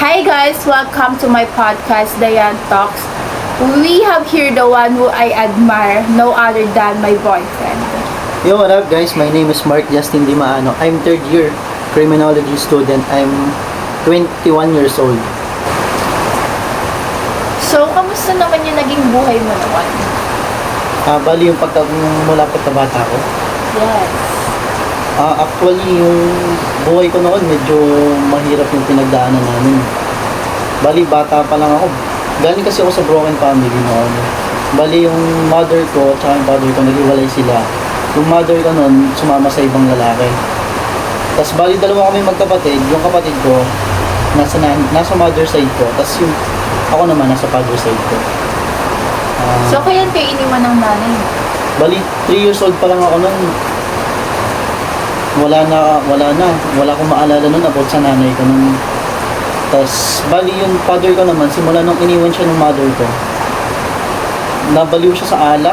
Hi guys, welcome to my podcast, Dayan Talks. We have here the one who I admire, no other than my boyfriend. Yo, what up guys? My name is Mark Justin Dimaano. I'm third year criminology student. I'm 21 years old. So, kamusta naman yung naging buhay mo naman? Bali yung mula pagkabata ko. Yes. Actually, yung buhay ko noon medyo mahirap yung pinagdaanan namin. Bali, bata pa lang ako. Galing kasi ako sa broken family noon. Bali, yung mother ko at yung father ko, naghiwalay sila. Yung mother ko noon, sumama sa ibang lalaki. Tapos bali, dalawa kami magkapatid. Yung kapatid ko, nasa mother side ko. Tapos yung ako naman, nasa father side ko. So, kailan kayo iniwan ng nanay mo? Bali, 3 years old pa lang ako noon. Wala akong maalala nun about sa nanay ko nun. Tapos, bali yung father ko naman, simula nung iniwan siya ng mother ko, nabaliw siya sa alak,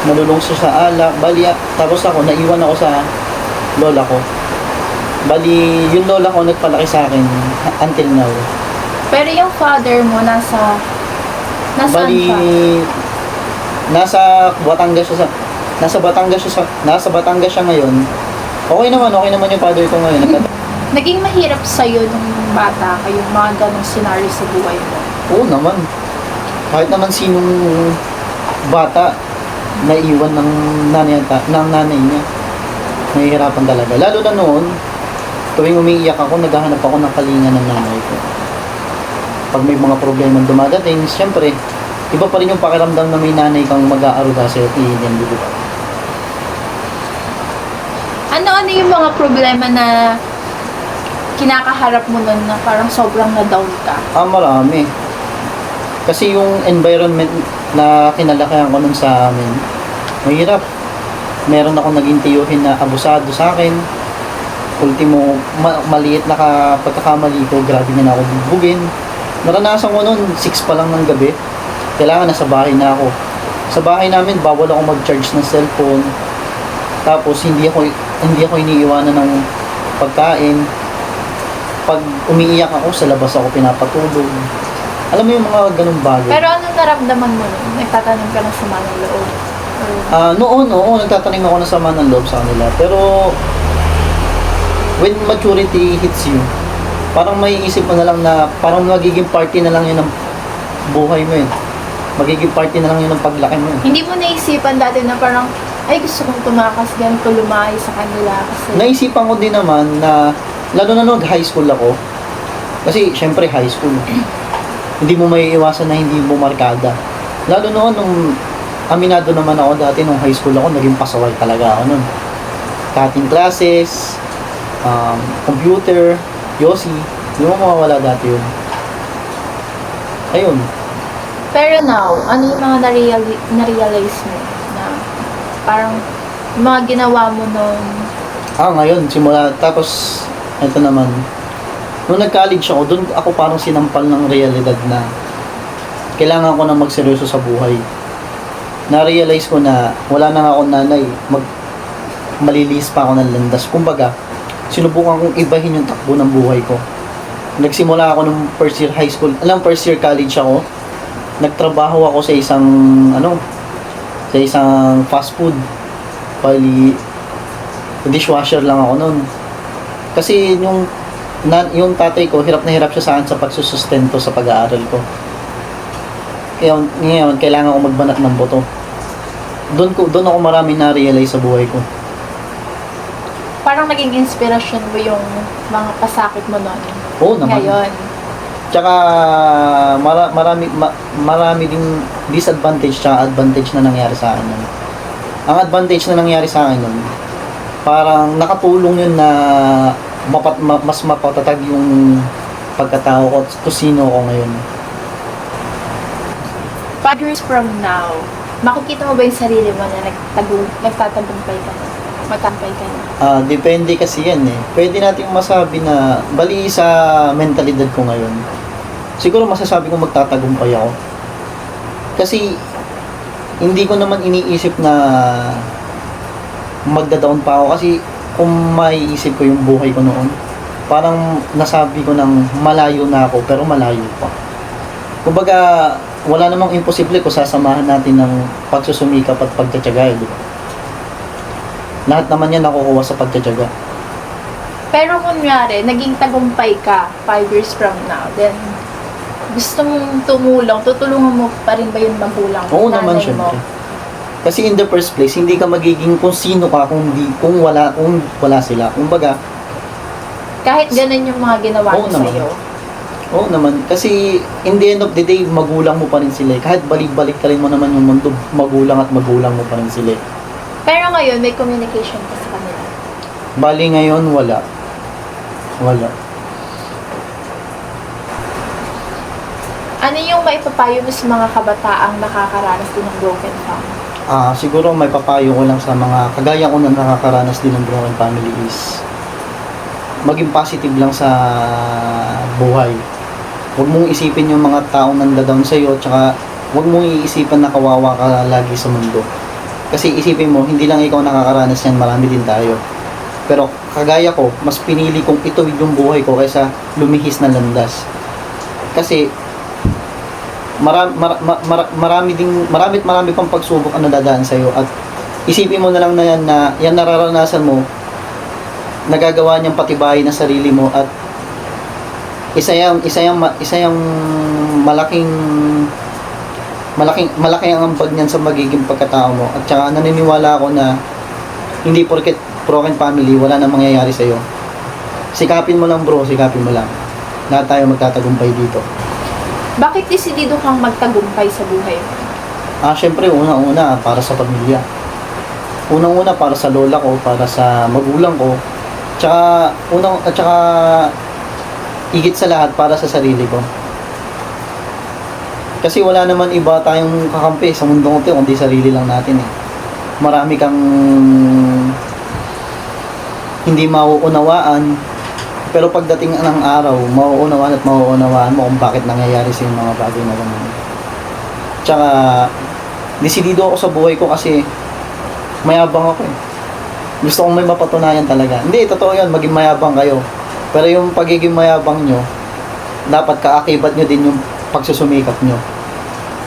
nalulong siya sa alak, bali, tapos ako, naiwan ako sa lola ko. Bali, yung lola ko nagpalaki sa akin until now. Pero yung father mo, nasaan Bali, siya? nasa Batangas siya ngayon. Okay naman yung father ko ngayon. Naging mahirap sa'yo nung bata ka, yung mga ganong scenario sa buhay mo? Oo naman. Kahit naman sinong bata naiwan ng nanay niya. Nahihirapan talaga. Lalo na noon, tuwing umiiyak ako, naghahanap ako ng kalinga ng nanay ko. Pag may mga problema dumadating, siyempre, iba pa rin yung pakiramdam na may nanay kang mag-aaruga sa'yo at iinyan, di ba? Ano yung mga problema na kinakaharap mo nun na parang sobrang na-down ka? Marami. Kasi yung environment na kinalakihan ko nun sa amin, mahirap. Meron akong naging tiyuhin na abusado sa akin. Ultimo, maliit na pagkakamali ko, grabe niya na ako bubugin. Naranasan ko nun, 6 pa lang ng gabi. Kailangan nasa bahay na ako. Sa bahay namin, bawal ako mag-charge ng cellphone. Tapos, hindi ako iniiwanan ng pagkain. Pag umiiyak ako, sa labas ako pinapatulog. Alam mo yung mga ganung bagay. Pero anong naramdaman mo nun? Nagtatanim ka ng sama ng loob? Noon, nagtatanim ako ng sama ng loob sa kanila. Pero, when maturity hits you, parang may isip mo na lang na parang magiging party na lang yun ng buhay mo eh. Magiging party na lang yun ng paglaki mo eh. Hindi mo naisipan dati na parang, ay gusto kong tumakas ganito, lumayo sa kanila kasi... Naisipan ko din naman na, lalo na nung high school ako, kasi syempre high school, hindi mo may iwasan na hindi mo markada. Lalo noon, nung aminado naman ako dati nung high school ako, naging pasaway talaga ako nun. Cutting classes, computer, Yossi, hindi mo mawawala dati yun. Ayun. Pero now, ano yung mga na-realize mo na parang yung mga ginawa mo nun? Ngayon, tapos, ito naman, nung nag-college ako, doon ako parang sinampal ng realidad na kailangan ko na magseryoso sa buhay. Na-realize ko na wala na ako nanay, malilis pa ako ng landas. Kumbaga, sinubukan kong ibahin yung takbo ng buhay ko. Nagsimula ako nung first year high school, first year college ako. Nagtrabaho ako sa isang fast food. Bali, dishwasher lang ako noon. Kasi yung tatay ko, hirap na hirap siya sa akin sa pagsusustento sa pag-aaral ko. Kaya ngayon, kailangan ko magbanat ng buto. Doon ako marami na-realize sa buhay ko. Parang naging inspirasyon mo yung mga pasakit mo nun? Oo naman. Ngayon? Tsaka marami ding disadvantage tsaka advantage na nangyari sa akin nun. Ang advantage na nangyari sa akin nun, parang nakatulong yun na mas mapatatag yung pagkatao ko at kung sino ko ngayon. 5 years from now, makikita mo ba yung sarili mo na nagtatagumpay ka na? Matampay ka na? Depende kasi yan eh. Pwede natin masabi na, bali sa mentalidad ko ngayon, siguro masasabi ko magtatagumpay ako. Kasi, hindi ko naman iniisip na magda-down pa ako kasi kung maiisip ko yung buhay ko noon, parang nasabi ko ng malayo na ako, pero malayo pa. Kumbaga, wala namang imposible kung sasamahan natin ng pagsusumikap at pagtsatsaga, di ba? Lahat naman yan nakukuha sa pagtsatsaga. Pero kunyari, naging tagumpay ka 5 years from now, then gusto mong tumulong, tutulungan mo pa rin ba yung magulang mo, Oo naman, nanay mo? syempre. Kasi in the first place, hindi ka magiging kung sino ka kung wala sila. Kumbaga, Kahit ganun yung mga ginawa Oo niya naman. sa'yo. oo naman. Kasi in the end of the day, magulang mo pa rin sila. Kahit balik-balik ka rin mo naman yung mundo, magulang mo pa rin sila. Pero ngayon, may communication ka sa kanila. Bali ngayon, wala. Wala. Ano yung maipapayo mo sa mga kabataang nakakaranas din ng broken family? Siguro may papayo ko lang sa mga kagaya ko na nakakaranas din ng broken family is maging positive lang sa buhay. Huwag mong isipin yung mga taong nandadown sa'yo, tsaka huwag mong iisipan na kawawa ka lagi sa mundo. Kasi isipin mo, hindi lang ikaw nakakaranas yan, marami din tayo. Pero kagaya ko, mas pinili kong ituwid yung buhay ko kaysa lumihis na landas. Kasi marami pang pagsubok ang nadadaan sa'yo, at isipin mo na lang na yan nararanasan mo, nagagawa niyang patibayin ang sarili mo, at isa yung malaki ang ambag niyan sa magiging pagkatao mo. At saka naniniwala ako na hindi porket broken family wala nang mangyayari sa iyo. Sikapin mo lang, bro, sikapin mo lang. Lahat tayo magtatagumpay dito. Bakit desidido kang magtagumpay sa buhay mo? Syempre, una-una para sa pamilya. Unang-una para sa lola ko, para sa magulang ko. Tsaka higit sa lahat para sa sarili ko. Kasi wala naman iba tayong kakampi sa mundong ito kundi sarili lang natin eh. Marami kang hindi mauunawaan, pero pagdating ng araw, mauunawaan mo kung bakit nangyayari sa mga bagay na ganun. Tsaka desidido ako sa buhay ko kasi mayabang ako eh. Gusto kong may mapatunayan talaga. Hindi, totoo yun, maging mayabang kayo. Pero yung pagiging mayabang nyo, dapat kaakibat nyo din yung pagsusumikap nyo.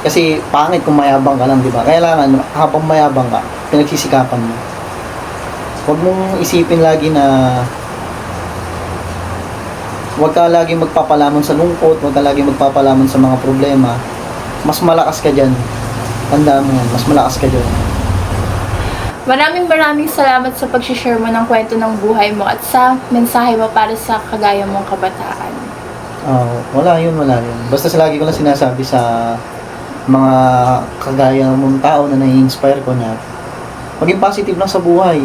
Kasi pangit kung mayabang ka lang, di ba? Kailangan, habang mayabang ka, pinagsisikapan mo. Huwag mong isipin lagi na huwag ka lagi magpapalamon sa lungkot, huwag ka lagi magpapalamon sa mga problema. Mas malakas ka dyan. Tandaan mo yan, mas malakas ka dyan. Maraming salamat sa pag-share mo ng kwento ng buhay mo at sa mensahe mo para sa kagaya mong kabataan. Wala yun. Basta lagi ko lang sinasabi sa mga kagaya mong tao na nai-inspire ko na maging positive lang sa buhay.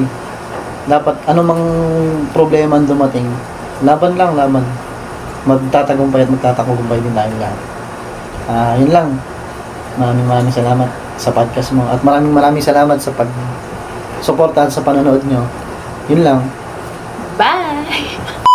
Dapat anumang problema ang dumating, laban. Magtatagumpay at magtatagumpay din tayo lahat. Yun lang. Maraming salamat sa podcast mo at maraming salamat sa pag-suportahan sa panonood nyo. Yun lang. Bye!